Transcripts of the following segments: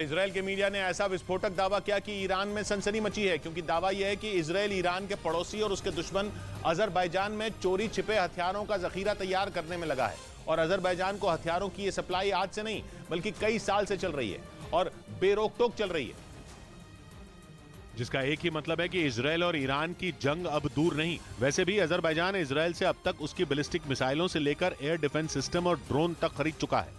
Israel के media ने ऐसा विस्फोटक दावा किया कि ईरान में सनसनी मची है, क्योंकि दावा यह है कि इजराइल ईरान के पड़ोसी और उसके दुश्मन अजरबैजान में चोरी छिपे हथियारों का जखीरा तैयार करने में लगा है। और अजरबैजान को हथियारों की यह सप्लाई आज से नहीं बल्कि कई साल से चल रही है और बेरोक-टोक चल रही है, जिसका एक ही मतलब है कि इजराइल और ईरान की जंग अब दूर नहीं। वैसे भी अजरबैजान इजराइल से अब तक उसकी बैलिस्टिक मिसाइलों से लेकर एयर डिफेंस सिस्टम और ड्रोन तक खरीद चुका है।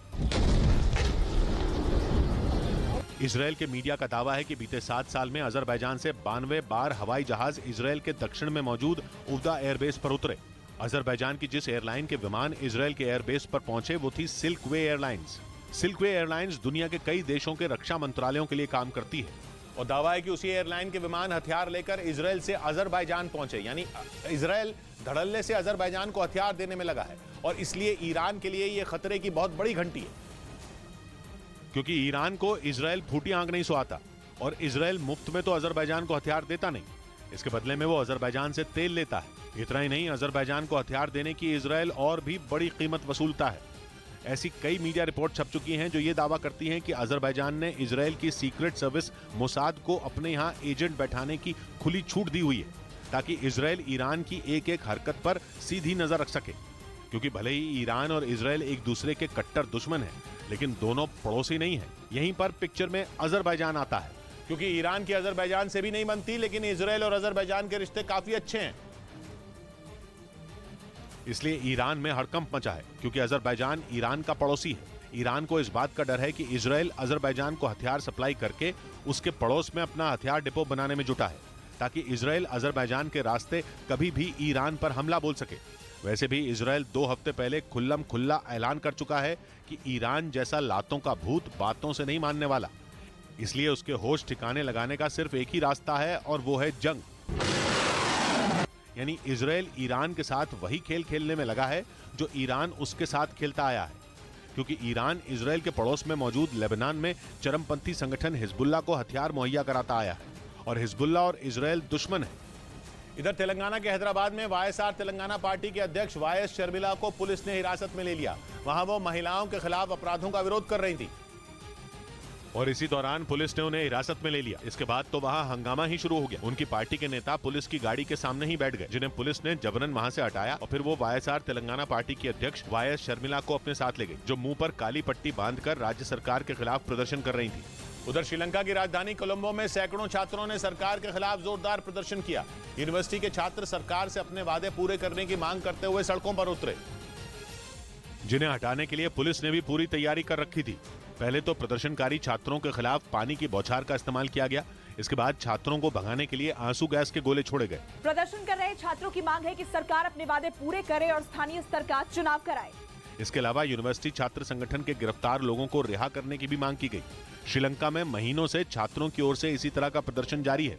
इजराइल के मीडिया का दावा है कि बीते 7 साल में अजरबैजान से 92 बार हवाई जहाज इजराइल के दक्षिण में मौजूद उफ्दा एयरबेस पर उतरे। अजरबैजान की जिस एयरलाइन के विमान इजराइल के एयरबेस पर पहुंचे वो थी सिल्क वे एयरलाइंस। सिल्क वे एयरलाइंस दुनिया के कई देशों के रक्षा मंत्रालयों के लिए काम करती है। और दावा है कि उसी एयरलाइन के विमान हथियार लेकर इजराइल से अजरबैजान पहुंचे, यानी इजराइल धड़ल्ले से अजरबैजान को हथियार देने में लगा है और इसलिए ईरान के लिए यह खतरे की बहुत बड़ी घंटी है, क्योंकि ईरान को इजराइल फूटी आंख नहीं सुहाता और इजराइल मुफ्त में तो अजरबैजान को हथियार देता नहीं, इसके बदले में वो अजरबैजान से तेल लेता है। इतना ही नहीं, अजरबैजान को हथियार देने की इजराइल और भी बड़ी कीमत वसूलता है। ऐसी कई मीडिया रिपोर्ट छप चुकी हैं जो ये दावा करती हैं कि अजरबैजान ने इजराइल की सीक्रेट सर्विस मोसाद को अपने यहाँ एजेंट बैठाने की खुली छूट दी हुई है, ताकि इजराइल ईरान की एक एक हरकत पर सीधी नजर रख सके। क्योंकि भले ही ईरान और इजराइल एक दूसरे के कट्टर दुश्मन हैं, लेकिन दोनों पड़ोसी नहीं हैं। यहीं पर पिक्चर में अजरबैजान आता है, क्योंकि ईरान की अजरबैजान से भी नहीं बनती, लेकिन इजराइल और अजरबैजान के रिश्ते काफी अच्छे हैं। इसलिए ईरान में हड़कंप मचा है, क्योंकि अजरबैजान ईरान का पड़ोसी है। ईरान को इस बात का डर है कि इजराइल अजरबैजान को हथियार सप्लाई करके उसके पड़ोस में अपना हथियार डिपो बनाने में जुटा है, ताकि इजराइल अजरबैजान के रास्ते कभी भी ईरान पर हमला बोल सके। वैसे भी इजराइल 2 हफ्ते पहले खुल्लम खुल्ला ऐलान कर चुका है कि ईरान जैसा लातों का भूत बातों से नहीं मानने वाला, इसलिए उसके होश ठिकाने लगाने का सिर्फ एक ही रास्ता है और वो है जंग। यानी इजराइल ईरान के साथ वही खेल खेलने में लगा है जो ईरान उसके साथ खेलता आया है, क्योंकि ईरान इजराइल के पड़ोस में मौजूद लेबनान में चरमपंथी संगठन हिजबुल्ला को हथियार मुहैया कराता आया है और हिजबुल्ला और इजराइल दुश्मन है। इधर तेलंगाना के हैदराबाद में वाईएसआर तेलंगाना पार्टी के अध्यक्ष वाईएस शर्मिला को पुलिस ने हिरासत में ले लिया। वहां वो महिलाओं के खिलाफ अपराधों का विरोध कर रही थी और इसी दौरान पुलिस ने उन्हें हिरासत में ले लिया। इसके बाद तो वहां हंगामा ही शुरू हो गया। उनकी पार्टी के नेता पुलिस की गाड़ी के सामने ही बैठ गए, जिन्हें पुलिस ने जबरन वहां से हटाया और फिर वो वाईएसआर तेलंगाना पार्टी की अध्यक्ष वाईएस शर्मिला को अपने साथ ले गई, जो मुंह पर काली पट्टी बांधकर राज्य सरकार के खिलाफ प्रदर्शन कर रही थी। उधर श्रीलंका की राजधानी कोलंबो में सैकड़ों छात्रों ने सरकार के खिलाफ जोरदार प्रदर्शन किया। यूनिवर्सिटी के छात्र सरकार से अपने वादे पूरे करने की मांग करते हुए सड़कों पर उतरे, जिन्हें हटाने के लिए पुलिस ने भी पूरी तैयारी कर रखी थी। पहले तो प्रदर्शनकारी छात्रों के खिलाफ पानी की बौछार का इस्तेमाल किया गया। इसके बाद छात्रों को भगाने के लिए आंसू गैस के गोले छोड़े गए। प्रदर्शन कर रहे छात्रों की मांग है कि सरकार अपने वादे पूरे करे और स्थानीय स्तर का चुनाव कराए। इसके अलावा यूनिवर्सिटी छात्र संगठन के गिरफ्तार लोगों को रिहा करने की भी मांग की गई। श्रीलंका में महीनों से छात्रों की ओर से इसी तरह का प्रदर्शन जारी है।